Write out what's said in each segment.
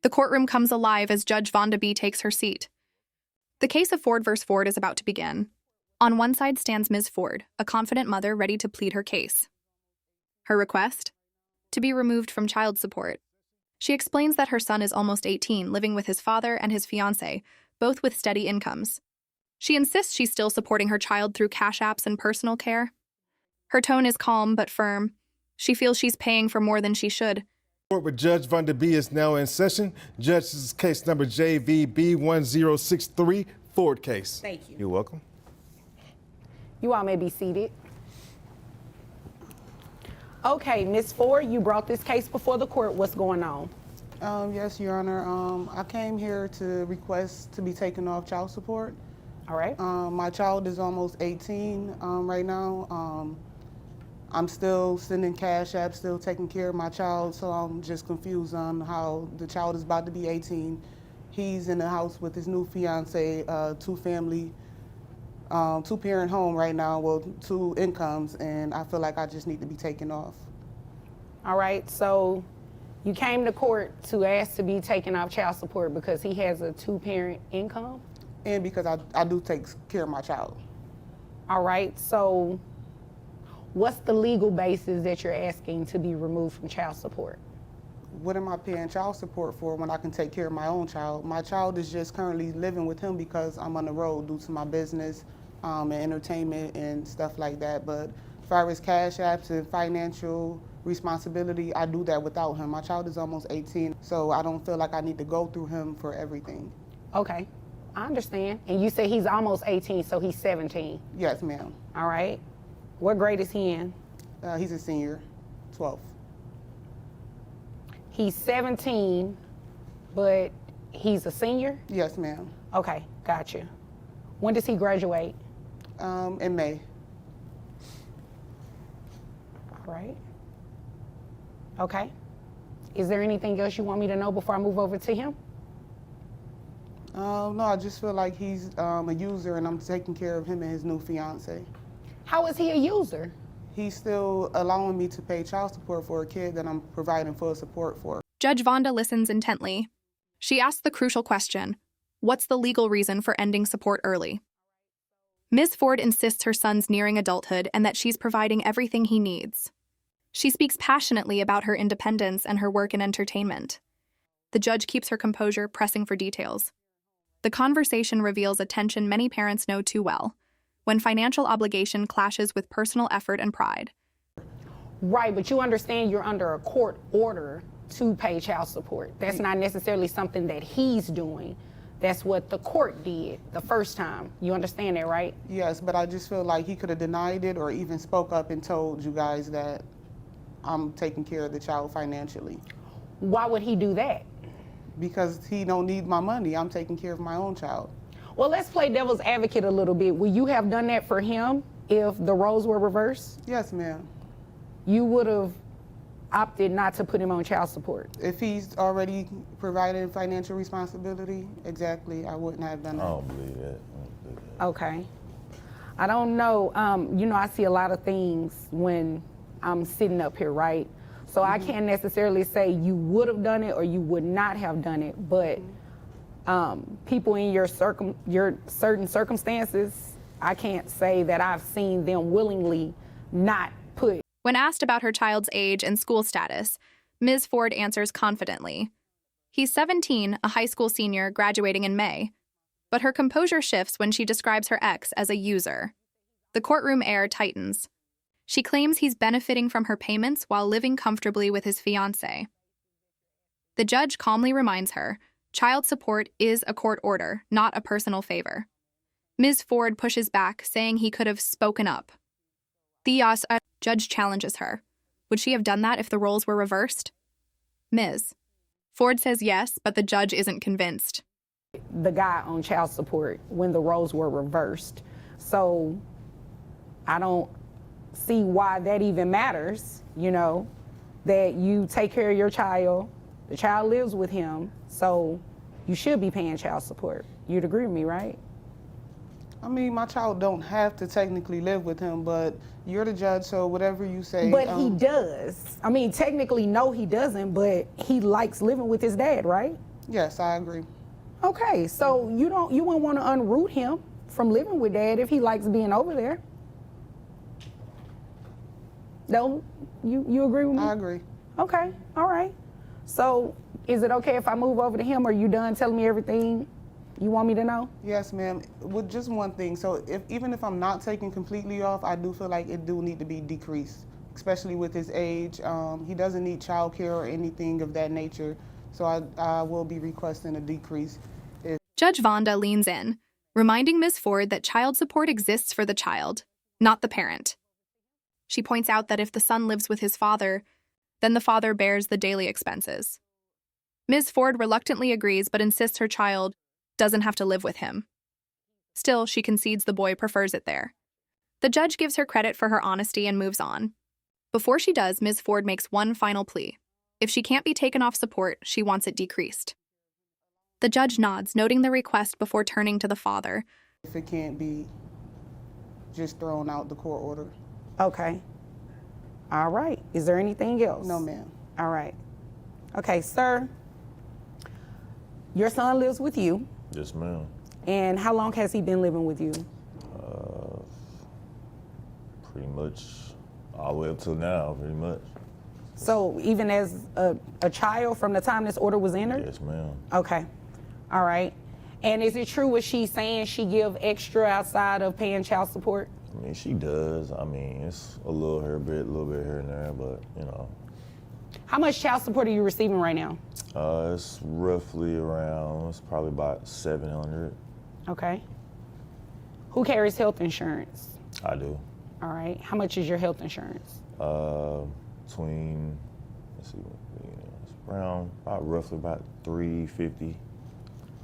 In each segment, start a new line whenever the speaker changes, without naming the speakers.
The courtroom comes alive as Judge Vonda B takes her seat. The case of Ford v. Ford is about to begin. On one side stands Ms. Ford, a confident mother ready to plead her case. Her request? To be removed from child support. She explains that her son is almost 18, living with his father and his fiancé, both with steady incomes. She insists she's still supporting her child through cash apps and personal care. Her tone is calm but firm. She feels she's paying for more than she should.
Court with Judge Vonda B is now in session. Judge, this is case number JVB1063, Ford case.
Thank you.
You're welcome.
You all may be seated. Okay, Ms. Ford, you brought this case before the court. What's going on?
Yes, Your Honor. I came here to request to be taken off child support.
All right.
My child is almost 18 right now. I'm still sending cash apps, still taking care of my child, so I'm just confused on how the child is about to be 18. He's in the house with his new fiance, two-parent home right now, well, 2 incomes, and I feel like I just need to be taken off.
All right, so you came to court to ask to be taken off child support because he has a 2-parent income?
And because I do take care of my child.
All right, so what's the legal basis that you're asking to be removed from child support?
What am I paying child support for when I can take care of my own child? My child is just currently living with him because I'm on the road due to my business and entertainment and stuff like that. But as far as cash apps and financial responsibility, I do that without him. My child is almost 18, so I don't feel like I need to go through him for everything.
Okay, I understand. And you say he's almost 18, so he's 17?
Yes, ma'am.
All right. What grade is he in?
He's a senior, 12th.
He's 17, but he's a senior?
Yes, ma'am.
Okay, gotcha. When does he graduate?
In May.
All right. Okay. Is there anything else you want me to know before I move over to him?
No, I just feel like he's a user and I'm taking care of him and his new fiance.
How is he a user?
He's still allowing me to pay child support for a kid that I'm providing full support for.
Judge Vonda listens intently. She asks the crucial question, what's the legal reason for ending support early? Ms. Ford insists her son's nearing adulthood and that she's providing everything he needs. She speaks passionately about her independence and her work in entertainment. The judge keeps her composure, pressing for details. The conversation reveals a tension many parents know too well, when financial obligation clashes with personal effort and pride.
Right, but you understand you're under a court order to pay child support. That's not necessarily something that he's doing. That's what the court did the first time. You understand that, right?
Yes, but I just feel like he could have denied it or even spoke up and told you guys that I'm taking care of the child financially.
Why would he do that?
Because he don't need my money. I'm taking care of my own child.
Well, let's play devil's advocate a little bit. Would you have done that for him if the roles were reversed?
Yes, ma'am.
You would have opted not to put him on child support?
If he's already provided financial responsibility, exactly, I wouldn't have done that.
I don't believe that.
Okay. I don't know. You know, I see a lot of things when I'm sitting up here, right? So I can't necessarily say you would have done it or you would not have done it, but people in your certain circumstances, I can't say that I've seen them willingly not put.
When asked about her child's age and school status, Ms. Ford answers confidently. He's 17, a high school senior graduating in May. But her composure shifts when she describes her ex as a user. The courtroom air tightens. She claims he's benefiting from her payments while living comfortably with his fiancée. The judge calmly reminds her, child support is a court order, not a personal favor. Ms. Ford pushes back, saying he could have spoken up. The judge challenges her. Would she have done that if the roles were reversed? Ms. Ford says yes, but the judge isn't convinced.
The guy on child support when the roles were reversed. So I don't see why that even matters, you know, that you take care of your child, the child lives with him, so you should be paying child support. You'd agree with me, right?
I mean, my child don't have to technically live with him, but you're the judge, so whatever you say.
But he does. I mean, technically, no, he doesn't, but he likes living with his dad, right?
Yes, I agree.
Okay, so you wouldn't want to unroot him from living with dad if he likes being over there. No, you agree with me?
I agree.
Okay, all right. So is it okay if I move over to him, or are you done telling me everything you want me to know?
Yes, ma'am. With just one thing. So even if I'm not taking completely off, I do feel like it do need to be decreased, especially with his age. He doesn't need childcare or anything of that nature. So I will be requesting a decrease.
Judge Vonda leans in, reminding Ms. Ford that child support exists for the child, not the parent. She points out that if the son lives with his father, then the father bears the daily expenses. Ms. Ford reluctantly agrees but insists her child doesn't have to live with him. Still, she concedes the boy prefers it there. The judge gives her credit for her honesty and moves on. Before she does, Ms. Ford makes one final plea. If she can't be taken off support, she wants it decreased. The judge nods, noting the request before turning to the father.
If it can't be just thrown out the court order.
Okay. All right. Is there anything else?
No, ma'am.
All right. Okay, sir. Your son lives with you.
Yes, ma'am.
And how long has he been living with you?
Pretty much all the way up till now, pretty much.
So even as a child from the time this order was entered?
Yes, ma'am.
Okay. All right. And is it true what she's saying, she give extra outside of paying child support?
I mean, she does. I mean, it's a little here, a little bit here and there, but, you know.
How much child support are you receiving right now?
It's roughly around, it's probably about $700.
Okay. Who carries health insurance?
I do.
All right. How much is your health insurance?
Between, let's see, it's around, roughly about $350.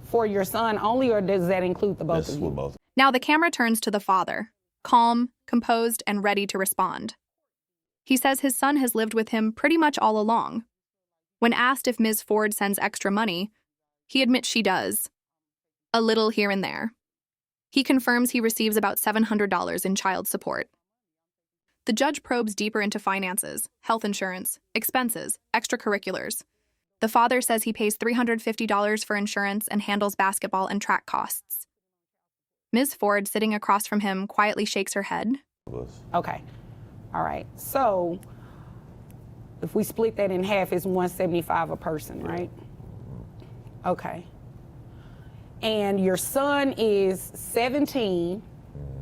For your son only, or does that include the both
That's
of you?
with both.
Now the camera turns to the father, calm, composed, and ready to respond. He says his son has lived with him pretty much all along. When asked if Ms. Ford sends extra money, he admits she does. A little here and there. He confirms he receives about $700 in child support. The judge probes deeper into finances, health insurance, expenses, extracurriculars. The father says he pays $350 for insurance and handles basketball and track costs. Ms. Ford, sitting across from him, quietly shakes her head.
Okay. All right. So if we split that in half, it's $175 a person, right? Okay. And your son is 17.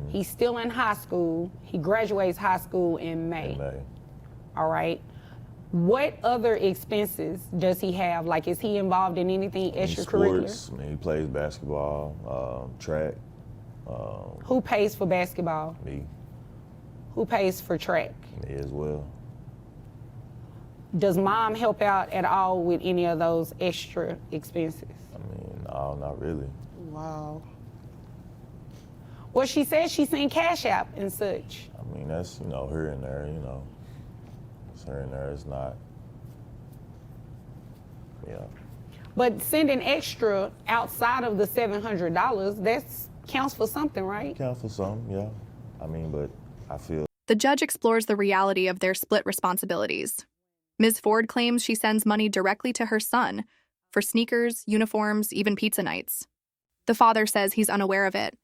He's still in high school. He graduates high school in May.
In May.
All right. What other expenses does he have? Like, is he involved in anything extracurricular?
Sports, I mean, he plays basketball, track.
Who pays for basketball?
Me,
Who pays for track?
me as well.
Does mom help out at all with any of those extra expenses?
I mean, no, not really.
Wow.
Well, she said she sent Cash App and such.
I mean, that's, here and there, It's here and there, it's not, yeah.
But sending extra outside of the $700, that counts for something, right?
Count for some, yeah. I mean, but I feel.
The judge explores the reality of their split responsibilities. Ms. Ford claims she sends money directly to her son for sneakers, uniforms, even pizza nights. The father says he's unaware of it.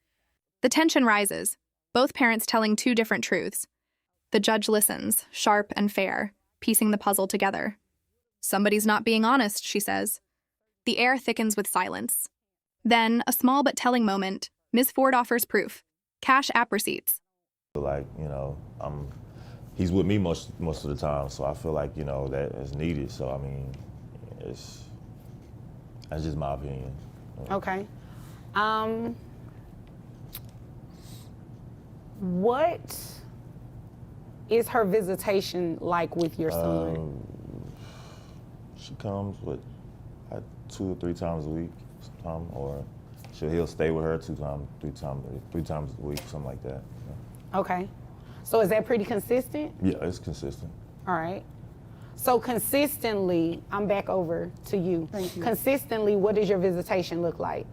The tension rises, both parents telling two different truths. The judge listens, sharp and fair, piecing the puzzle together. Somebody's not being honest, she says. The air thickens with silence. Then, a small but telling moment, Ms. Ford offers proof. Cash App receipts.
Like, he's with me most of the time, so I feel like, that is needed. So, I mean, that's just my opinion.
Okay. What is her visitation like with your son?
She comes, 2 or 3 times a week, or he'll stay with her 3 times a week, something like that. Yeah.
Okay. So is that pretty consistent?
Yeah, it's consistent.
All right. So consistently, I'm back over to you.
Thank you.
Consistently, what does your visitation look like?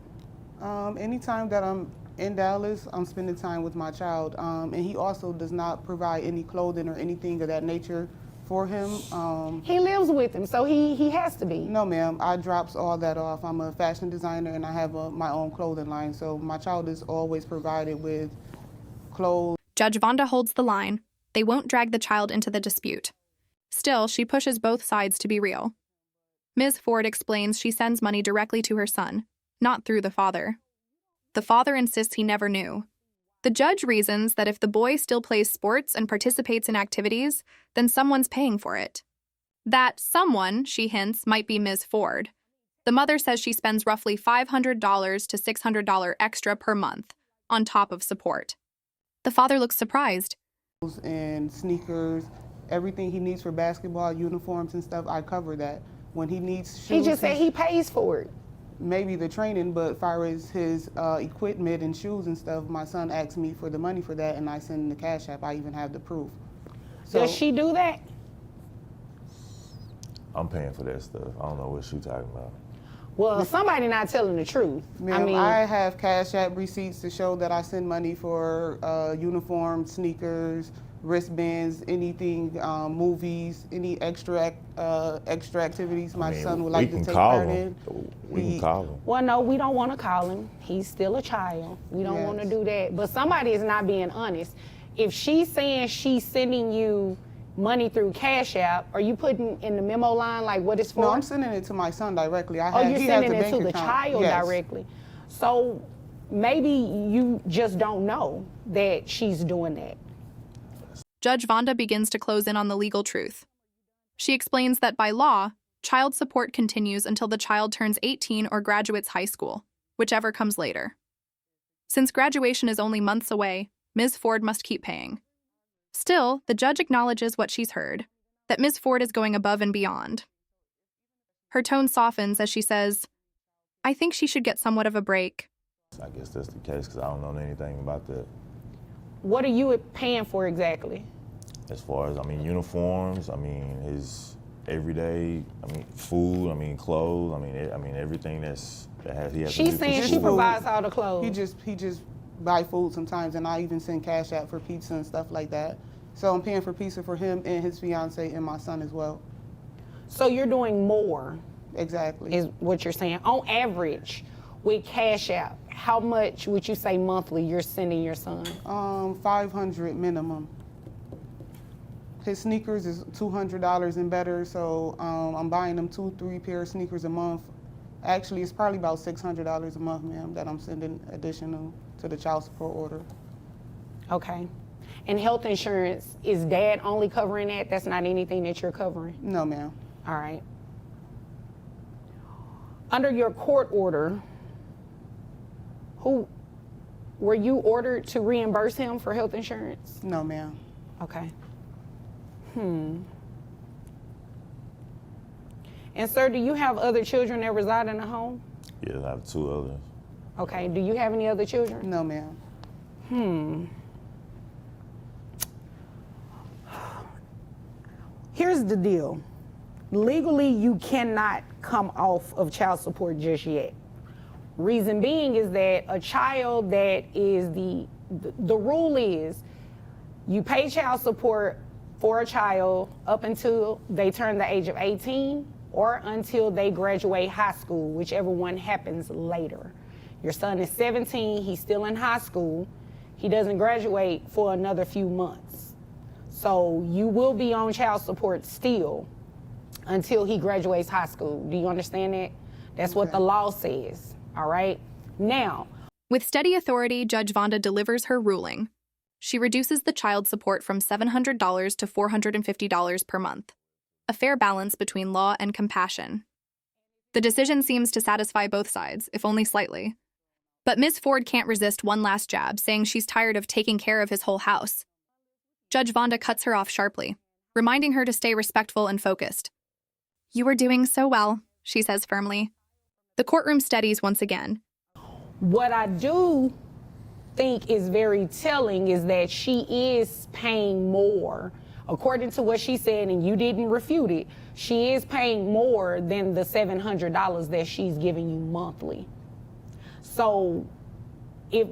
Anytime that I'm in Dallas, I'm spending time with my child. And he also does not provide any clothing or anything of that nature for him.
He lives with him, so he has to be.
No, ma'am. I drops all that off. I'm a fashion designer and I have my own clothing line, so my child is always provided with clothes.
Judge Vonda holds the line. They won't drag the child into the dispute. Still, she pushes both sides to be real. Ms. Ford explains she sends money directly to her son, not through the father. The father insists he never knew. The judge reasons that if the boy still plays sports and participates in activities, then someone's paying for it. That someone, she hints, might be Ms. Ford. The mother says she spends roughly $500 to $600 extra per month, on top of support. The father looks surprised.
And sneakers, everything he needs for basketball, uniforms and stuff, I cover that. When he needs shoes,
He just said he pays for it.
maybe the training, but as far as his equipment and shoes and stuff, my son asked me for the money for that, and I send him the Cash App. I even have the proof. So,
Does she do that?
I'm paying for that stuff. I don't know what she's talking about.
Well, somebody not telling the truth.
ma'am, I have Cash App receipts to show that I send money for uniforms, sneakers, wristbands, anything, movies, any extra activities my son would like to take part in.
We can call him.
Well, no, we don't want to call him. He's still a child. We don't want to do that. But somebody is not being honest. If she's saying she's sending you money through Cash App, are you putting in the memo line like what it's for?
No, I'm sending it to my son directly.
You're
he has
sending
a
it
bank
to the
account.
child
Yes.
directly. So maybe you just don't know that she's doing that.
Judge Vonda begins to close in on the legal truth. She explains that by law, child support continues until the child turns 18 or graduates high school, whichever comes later. Since graduation is only months away, Ms. Ford must keep paying. Still, the judge acknowledges what she's heard, that Ms. Ford is going above and beyond. Her tone softens as she says, "I think she should get somewhat of a break."
I guess that's the case because I don't know anything about that.
What are you paying for exactly?
As far as, uniforms, his everyday, food, clothes, everything he has to do.
She's saying she provides all the clothes.
He just buy food sometimes, and I even send Cash App for pizza and stuff like that. So I'm paying for pizza for him and his fiance and my son as well.
So you're doing more,
Exactly.
is what you're saying. On average, with Cash App, how much would you say monthly you're sending your son?
$500 minimum. His sneakers is $200 and better, so I'm buying him 2-3 pair of sneakers a month. Actually, it's probably about $600 a month, ma'am, that I'm sending additional to the child support order.
Okay. And health insurance, is dad only covering that? That's not anything that you're covering?
No, ma'am.
All right. Under your court order, were you ordered to reimburse him for health insurance?
No, ma'am.
Okay. And sir, do you have other children that reside in the home?
Yeah, I have 2 others.
Okay. Do you have any other children?
No, ma'am.
Here's the deal. Legally, you cannot come off of child support just yet. Reason being is that a child that is the rule is you pay child support for a child up until they turn the age of 18 or until they graduate high school, whichever one happens later. Your son is 17, he's still in high school. He doesn't graduate for another few months. So you will be on child support still until he graduates high school. Do you understand that? That's what the law says, all right? Now,
With steady authority, Judge Vonda delivers her ruling. She reduces the child support from $700 to $450 per month, a fair balance between law and compassion. The decision seems to satisfy both sides, if only slightly. But Ms. Ford can't resist one last jab, saying she's tired of taking care of his whole house. Judge Vonda cuts her off sharply, reminding her to stay respectful and focused. "You are doing so well," she says firmly. The courtroom steadies once again.
what I do think is very telling is that she is paying more. According to what she said, and you didn't refute it, she is paying more than the $700 that she's giving you monthly. So if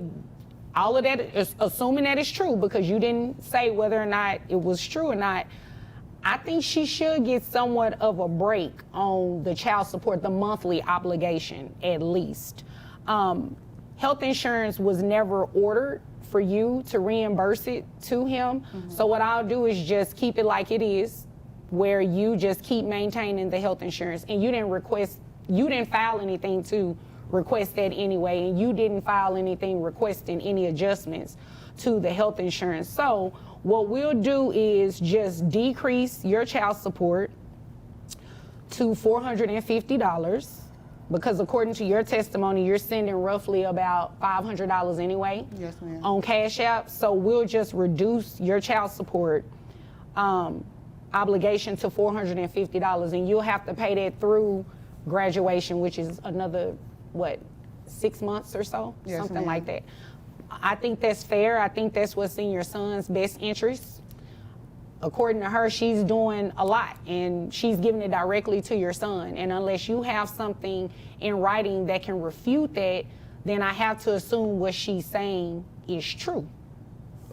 all of that is assuming that is true, because you didn't say whether or not it was true or not, I think she should get somewhat of a break on the child support, the monthly obligation, at least. Health insurance was never ordered for you to reimburse it to him. So what I'll do is just keep it like it is, where you just keep maintaining the health insurance, and you didn't file anything to request that anyway, and you didn't file anything requesting any adjustments to the health insurance. So what we'll do is just decrease your child support to $450, because according to your testimony, you're sending roughly about $500 anyway.
Yes, ma'am.
On Cash App. So we'll just reduce your child support obligation to $450, and you'll have to pay that through graduation, which is another, 6 months or so?
Yes,
something
ma'am.
like that. I think that's fair. I think that's what's in your son's best interest. According to her, she's doing a lot, and she's giving it directly to your son. And unless you have something in writing that can refute that, then I have to assume what she's saying is true.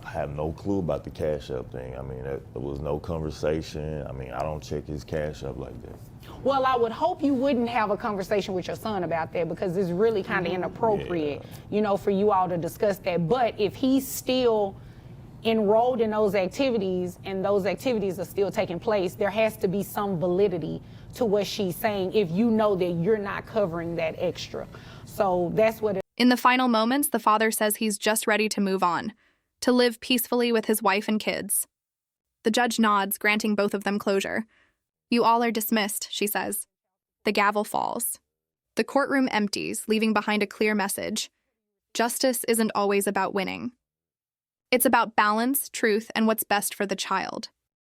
I have no clue about the Cash App thing. I mean, there was no conversation. I mean, I don't check his Cash App like that.
Well, I would hope you wouldn't have a conversation with your son about that, because it's really kind of inappropriate, for you all to discuss that. But if he's still enrolled in those activities and those activities are still taking place, there has to be some validity to what she's saying if you know that you're not covering that extra. So that's what
In the final moments, the father says he's just ready to move on, to live peacefully with his wife and kids. The judge nods, granting both of them closure. "You all are dismissed," she says. The gavel falls. The courtroom empties, leaving behind a clear message. Justice isn't always about winning. It's about balance, truth, and what's best for the child.